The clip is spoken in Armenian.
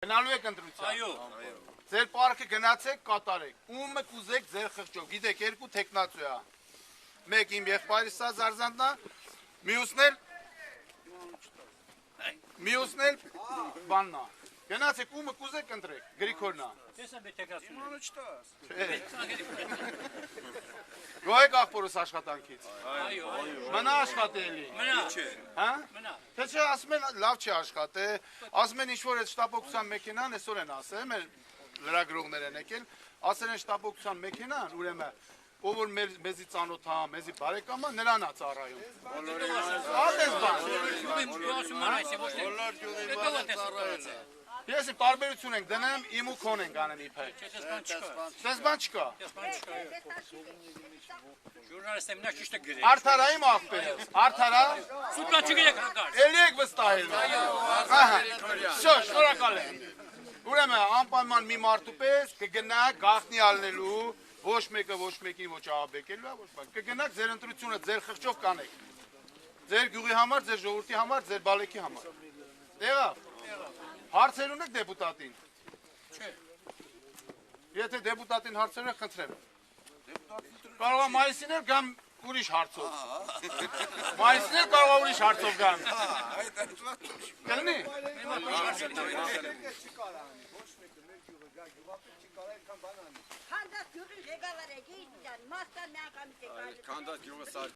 Գնալու եք ընտրության։ Այո։ Ձեր պարկը գնացեք, կատարեք։ Ումը կուզեք ձեր խղճով։ Գիտեք, երկու տեխնացու է։ Մեկ իմ եղբայրս է Զարզանտն է, մյուսն էլ բանն է։ Գնացեք, ումը կուզեք ընտրեք, Գրիգորն է։ Ես եմ տեխնացու։ Գոհեք աղբորս աշխատանքից։ Այո։ Մնա աշխատելի։ Մնա։ Հա? Մնա։ Թե չէ ասում են լավ չի աշխատե, ասում են ինչ-որ այդ շտապօգնության մեքենան, այսօր են ասել, մեր լրագրողներ են եկել, ասել են շտապօգնության մեքենան, ուրեմն ով որ մեզի ծանոթ է, մեզի բարեկամ է, նրան է ծառայում։ Ադես բան։ Ես տարբերություն ենք դնեմ, իմ ու քոն ենք անեն իբր։ Դες բան չկա։ Ժուրնալիստ եմ, նա ճիշտ է գրել։ Արդարայիմ աղբերս, արդարա։ Սուտա չգիտեք հանկարծ։ Էլի եք վստահել։ Ահա։ Շո, շնորհակալ եմ։ Ուրեմն անպայման մի մարդու պես կգնա գաղտնի ալնելու, ոչ մեկը ոչ մեկին ոչ ահաբեկելու, ոչ բան։ Կգնաք ձեր ընտրությունը ձեր խղճով կանեք։ Ձեր գյուղի համար, ձեր ժողովրդի համար, ձեր բալեքի համար։ Եղավ։ Հարցեր ունեք դեպուտատին։ Չէ։ Եթե դեպուտատին հարցեր ունեք, խնդրեմ։ Կարող է մայիսին էլ գամ ուրիշ հարցով։ Մայիսին էլ կարող է ուրիշ հարցով գամ։ Կլինի։ Քանդած գյուղի ղեկավար եք, մասկան մի անգամից եք այլ։ Քանդած գյուղը սար